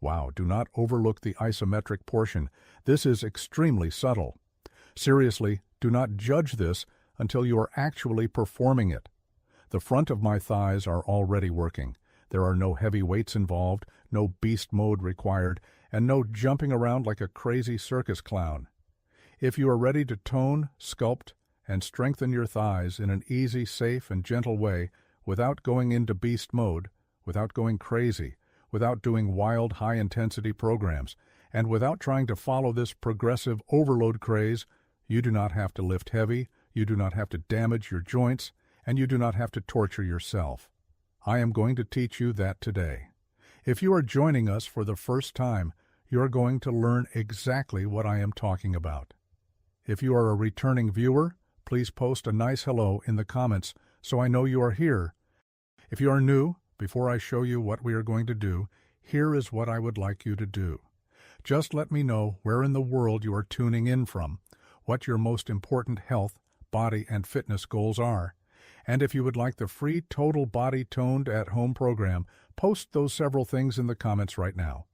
Wow, do not overlook the isometric portion. This is extremely subtle. Seriously, do not judge this until you are actually performing it. The front of my thighs are already working. There are no heavy weights involved, no beast mode required, and no jumping around like a crazy circus clown. If you are ready to tone, sculpt, and strengthen your thighs in an easy, safe, and gentle way without going into beast mode, without going crazy, without doing wild, high-intensity programs, and without trying to follow this progressive overload craze, you do not have to lift heavy, you do not have to damage your joints, and you do not have to torture yourself. I am going to teach you that today. If you are joining us for the first time, you are going to learn exactly what I am talking about. If you are a returning viewer, please post a nice hello in the comments so I know you are here. If you are new, before I show you what we are going to do, here is what I would like you to do. Just let me know where in the world you are tuning in from, what your most important health, body, and fitness goals are. And if you would like the free Total Body Toned at Home program, post those several things in the comments right now.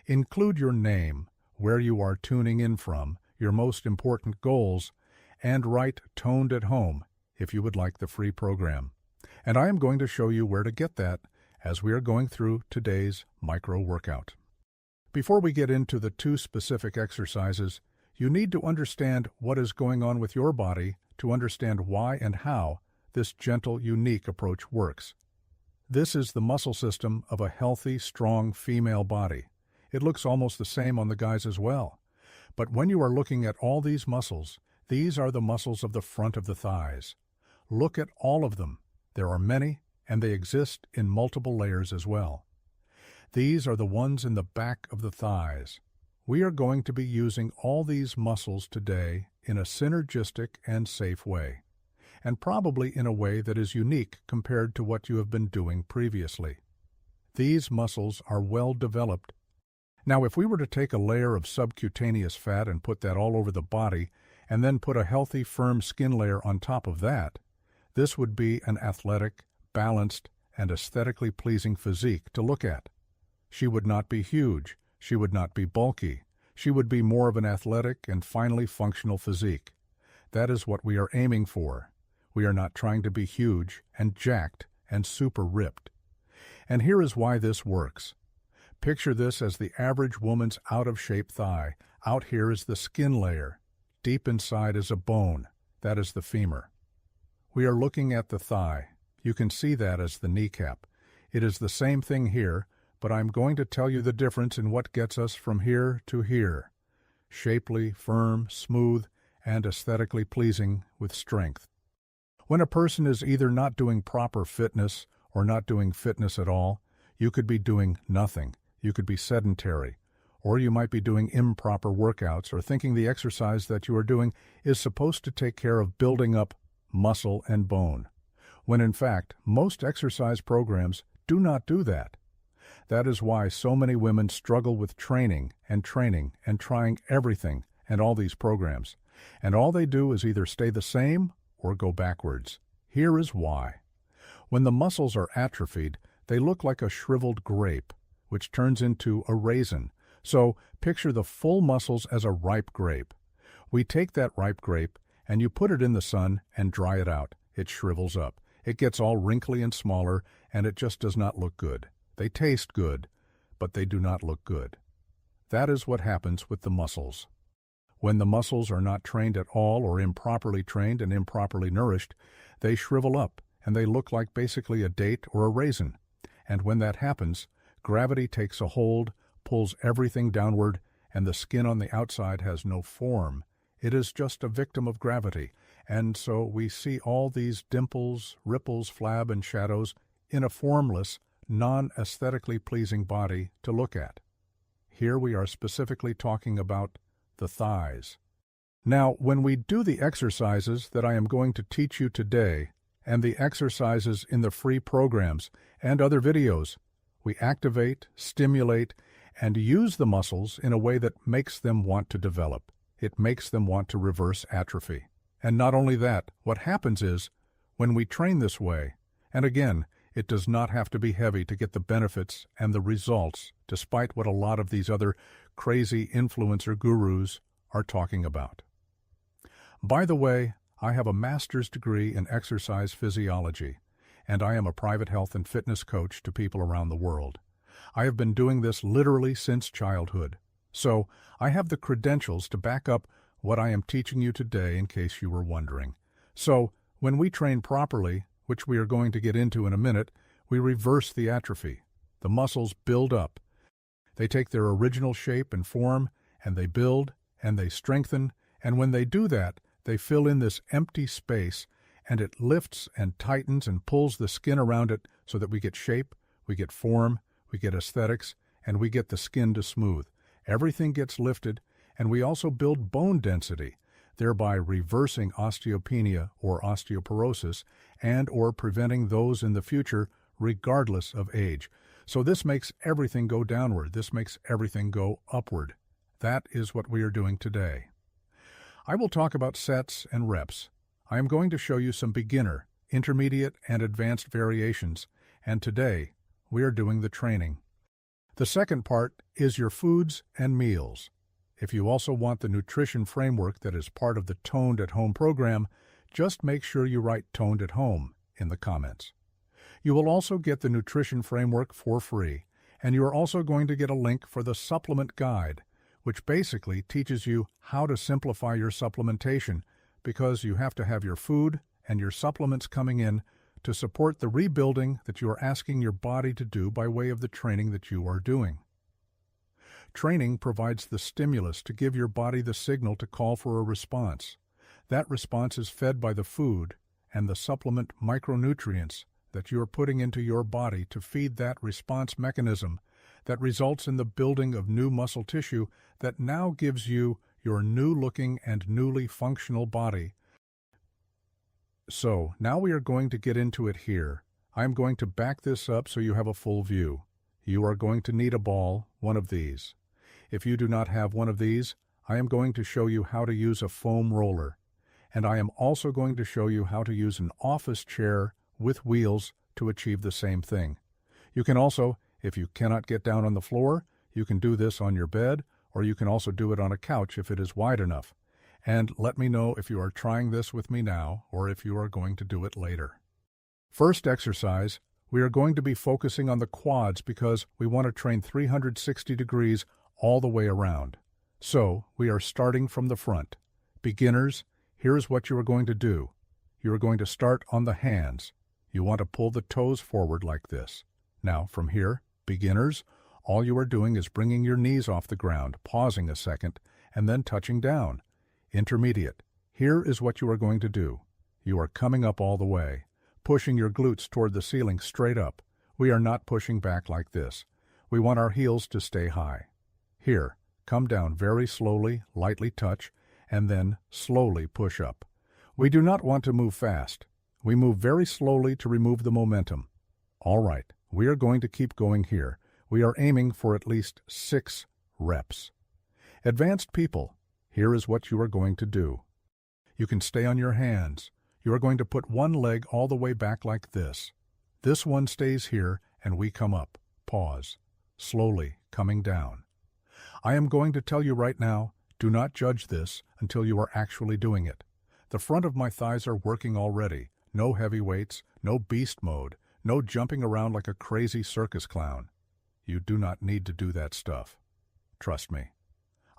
Include your name, where you are tuning in from, your most important goals, and write Toned at Home if you would like the free program. And I am going to show you where to get that as we are going through today's micro workout. Before we get into the 2 specific exercises, you need to understand what is going on with your body to understand why and how this gentle, unique approach works. This is the muscle system of a healthy, strong female body. It looks almost the same on the guys as well. But when you are looking at all these muscles, these are the muscles of the front of the thighs. Look at all of them. There are many, and they exist in multiple layers as well. These are the ones in the back of the thighs. We are going to be using all these muscles today in a synergistic and safe way, and probably in a way that is unique compared to what you have been doing previously. These muscles are well developed. Now, if we were to take a layer of subcutaneous fat and put that all over the body, and then put a healthy, firm skin layer on top of that, this would be an athletic, balanced, and aesthetically pleasing physique to look at. She would not be huge. She would not be bulky. She would be more of an athletic and finely functional physique. That is what we are aiming for. We are not trying to be huge and jacked and super ripped. And here is why this works. Picture this as the average woman's out-of-shape thigh. Out here is the skin layer. Deep inside is a bone. That is the femur. We are looking at the thigh. You can see that as the kneecap. It is the same thing here, but I'm going to tell you the difference in what gets us from here to here. Shapely, firm, smooth, and aesthetically pleasing with strength. When a person is either not doing proper fitness or not doing fitness at all, you could be doing nothing. You could be sedentary, or you might be doing improper workouts or thinking the exercise that you are doing is supposed to take care of building up muscle and bone, when in fact most exercise programs do not do that. That is why so many women struggle with training and trying everything and all these programs, and all they do is either stay the same or go backwards. Here is why. When the muscles are atrophied, they look like a shriveled grape, which turns into a raisin. So picture the full muscles as a ripe grape. We take that ripe grape and you put it in the sun and dry it out. It shrivels up. It gets all wrinkly and smaller, and it just does not look good. They taste good, but they do not look good. That is what happens with the muscles. When the muscles are not trained at all or improperly trained and improperly nourished, they shrivel up and they look like basically a date or a raisin. And when that happens, gravity takes a hold, pulls everything downward, and the skin on the outside has no form. It is just a victim of gravity, and so we see all these dimples, ripples, flab, and shadows in a formless, non-aesthetically pleasing body to look at. Here we are specifically talking about the thighs. Now, when we do the exercises that I am going to teach you today, and the exercises in the free programs and other videos, we activate, stimulate, and use the muscles in a way that makes them want to develop. It makes them want to reverse atrophy. And not only that, what happens is, when we train this way, and again, It does not have to be heavy to get the benefits and the results, despite what a lot of these other crazy influencer gurus are talking about. By the way, I have a master's degree in exercise physiology, and I am a private health and fitness coach to people around the world. I have been doing this literally since childhood, so I have the credentials to back up what I am teaching you today in case you were wondering. So, when we train properly, which we are going to get into in a minute, we reverse the atrophy. The muscles build up. They take their original shape and form, and they build, and they strengthen, and when they do that, they fill in this empty space, and it lifts and tightens and pulls the skin around it so that we get shape, we get form, we get aesthetics, and we get the skin to smooth. Everything gets lifted, and we also build bone density, thereby reversing osteopenia or osteoporosis and or preventing those in the future regardless of age. So this makes everything go downward. This makes everything go upward. That is what we are doing today. I will talk about sets and reps. I am going to show you some beginner, intermediate, and advanced variations, and today we are doing the training. The second part is your foods and meals. If you also want the nutrition framework that is part of the Toned at Home program, just make sure you write Toned at Home in the comments. You will also get the nutrition framework for free, and you are also going to get a link for the supplement guide, which basically teaches you how to simplify your supplementation because you have to have your food and your supplements coming in to support the rebuilding that you are asking your body to do by way of the training that you are doing. Training provides the stimulus to give your body the signal to call for a response. That response is fed by the food and the supplement micronutrients that you are putting into your body to feed that response mechanism that results in the building of new muscle tissue that now gives you your new-looking and newly functional body. So, now we are going to get into it here. I am going to back this up so you have a full view. You are going to need a ball, one of these. If you do not have one of these, I am going to show you how to use a foam roller. And I am also going to show you how to use an office chair with wheels to achieve the same thing. You can also, if you cannot get down on the floor, you can do this on your bed, or you can also do it on a couch if it is wide enough. And let me know if you are trying this with me now, or if you are going to do it later. First exercise, we are going to be focusing on the quads because we want to train 360 degrees all the way around. So, we are starting from the front. Beginners, here's what you are going to do. You are going to start on the hands. You want to pull the toes forward like this. Now, from here, beginners, all you are doing is bringing your knees off the ground, pausing a second, and then touching down. Intermediate, here is what you are going to do. You are coming up all the way, pushing your glutes toward the ceiling straight up. We are not pushing back like this. We want our heels to stay high. Here, come down very slowly, lightly touch, and then slowly push up. We do not want to move fast. We move very slowly to remove the momentum. All right, we are going to keep going here. We are aiming for at least 6 reps. Advanced people, here is what you are going to do. You can stay on your hands. You are going to put one leg all the way back like this. This one stays here, and we come up. Pause. Slowly coming down. I am going to tell you right now, do not judge this until you are actually doing it. The front of my thighs are working already. No heavy weights, no beast mode, no jumping around like a crazy circus clown. You do not need to do that stuff. Trust me.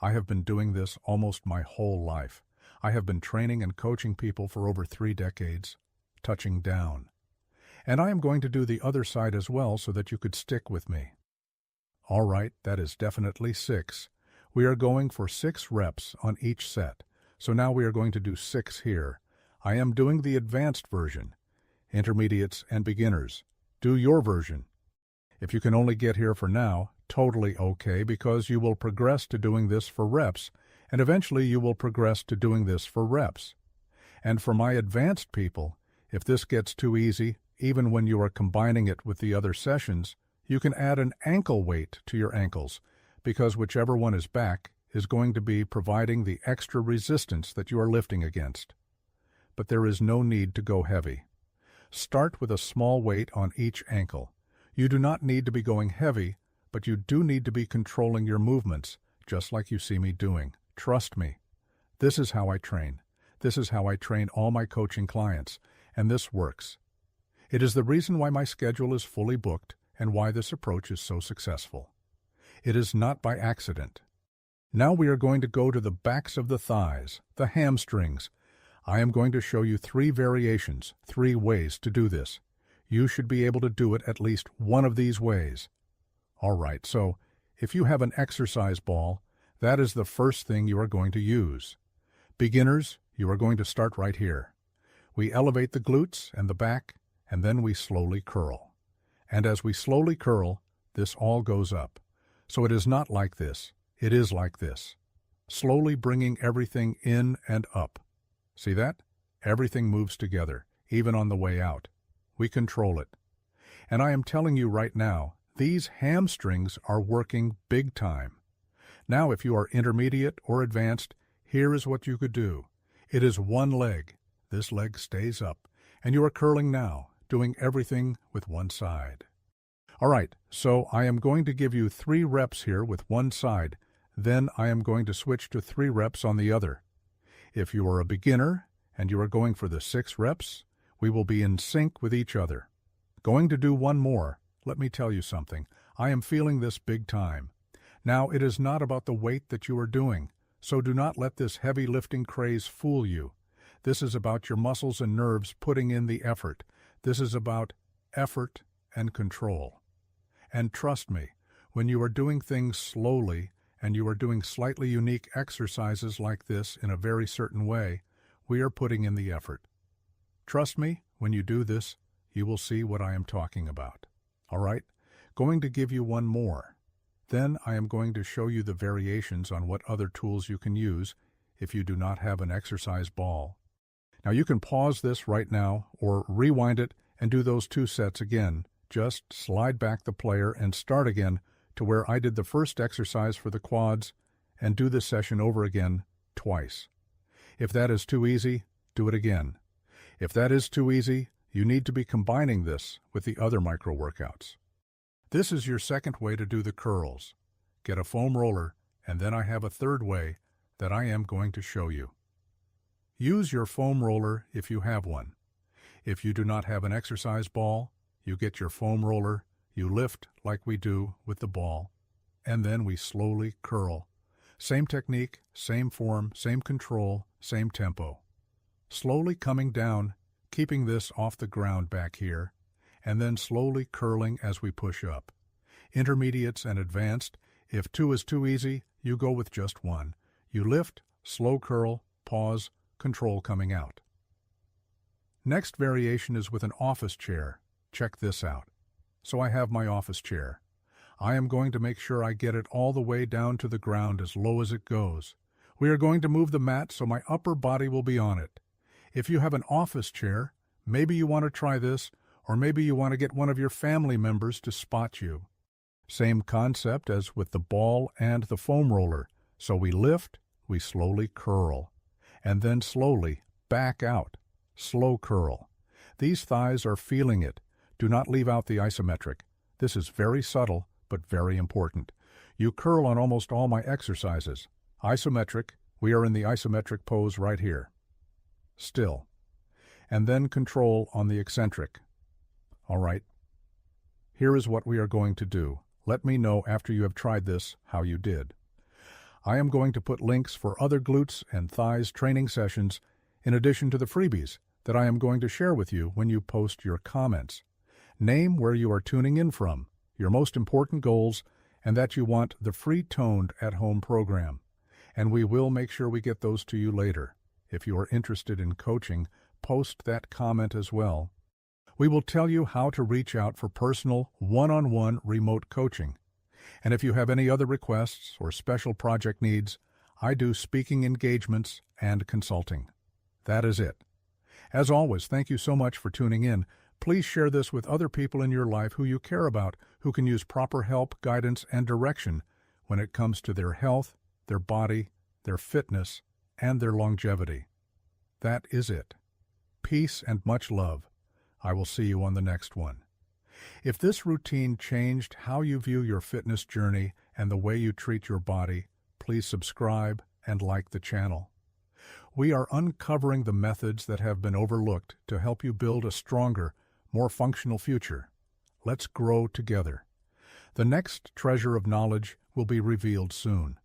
I have been doing this almost my whole life. I have been training and coaching people for over 3 decades, touching down. And I am going to do the other side as well so that you could stick with me. All right, that is definitely 6. We are going for 6 reps on each set. So now we are going to do 6 here. I am doing the advanced version. Intermediates and beginners, do your version. If you can only get here for now, totally okay, because you will progress to doing this for reps, and eventually you will progress to doing this for reps. And for my advanced people, if this gets too easy, even when you are combining it with the other sessions, you can add an ankle weight to your ankles, because whichever one is back is going to be providing the extra resistance that you are lifting against. But there is no need to go heavy. Start with a small weight on each ankle. You do not need to be going heavy, but you do need to be controlling your movements, just like you see me doing. Trust me. This is how I train. This is how I train all my coaching clients, and this works. It is the reason why my schedule is fully booked and why this approach is so successful. It is not by accident. Now we are going to go to the backs of the thighs, the hamstrings. I am going to show you 3 variations, 3 ways to do this. You should be able to do it at least one of these ways. All right, so if you have an exercise ball, that is the first thing you are going to use. Beginners, you are going to start right here. We elevate the glutes and the back, and then we slowly curl. And as we slowly curl, this all goes up. So it is not like this. It is like this. Slowly bringing everything in and up. See that? Everything moves together, even on the way out. We control it. And I am telling you right now, these hamstrings are working big time. Now, if you are intermediate or advanced, here is what you could do. It is one leg. This leg stays up, and you are curling now, doing everything with one side. All right, so I am going to give you 3 reps here with one side. Then I am going to switch to 3 reps on the other. If you are a beginner and you are going for the 6 reps, we will be in sync with each other. Going to do one more. Let me tell you something. I am feeling this big time. Now, it is not about the weight that you are doing, so do not let this heavy lifting craze fool you. This is about your muscles and nerves putting in the effort. This is about effort and control. And trust me, when you are doing things slowly and you are doing slightly unique exercises like this in a very certain way, we are putting in the effort. Trust me, when you do this, you will see what I am talking about. All right? Going to give you one more. Then I am going to show you the variations on what other tools you can use if you do not have an exercise ball. Now you can pause this right now or rewind it and do those 2 sets again. Just slide back the player and start again to where I did the first exercise for the quads and do the session over again twice. If that is too easy, do it again. If that is too easy, you need to be combining this with the other micro workouts. This is your second way to do the curls. Get a foam roller, and then I have a third way that I am going to show you. Use your foam roller if you have one. If you do not have an exercise ball, you get your foam roller, you lift like we do with the ball, and then we slowly curl. Same technique, same form, same control, same tempo. Slowly coming down, keeping this off the ground back here, and then slowly curling as we push up. Intermediates and advanced, if 2 is too easy, you go with just 1. You lift, slow curl, pause, control coming out. Next variation is with an office chair. Check this out. So I have my office chair. I am going to make sure I get it all the way down to the ground as low as it goes. We are going to move the mat so my upper body will be on it. If you have an office chair, maybe you want to try this, or maybe you want to get one of your family members to spot you. Same concept as with the ball and the foam roller. So we lift, we slowly curl, and then slowly back out. Slow curl. These thighs are feeling it. Do not leave out the isometric. This is very subtle, but very important. You curl on almost all my exercises. Isometric, we are in the isometric pose right here. Still. And then control on the eccentric. All right. Here is what we are going to do. Let me know after you have tried this how you did. I am going to put links for other glutes and thighs training sessions in addition to the freebies that I am going to share with you when you post your comments. Name where you are tuning in from, your most important goals, and that you want the free Toned at Home program. And we will make sure we get those to you later. If you are interested in coaching, post that comment as well. We will tell you how to reach out for personal, one-on-one remote coaching. And if you have any other requests or special project needs, I do speaking engagements and consulting. That is it. As always, thank you so much for tuning in. Please share this with other people in your life who you care about, who can use proper help, guidance, and direction when it comes to their health, their body, their fitness, and their longevity. That is it. Peace and much love. I will see you on the next one. If this routine changed how you view your fitness journey and the way you treat your body, please subscribe and like the channel. We are uncovering the methods that have been overlooked to help you build a stronger, more functional future. Let's grow together. The next treasure of knowledge will be revealed soon.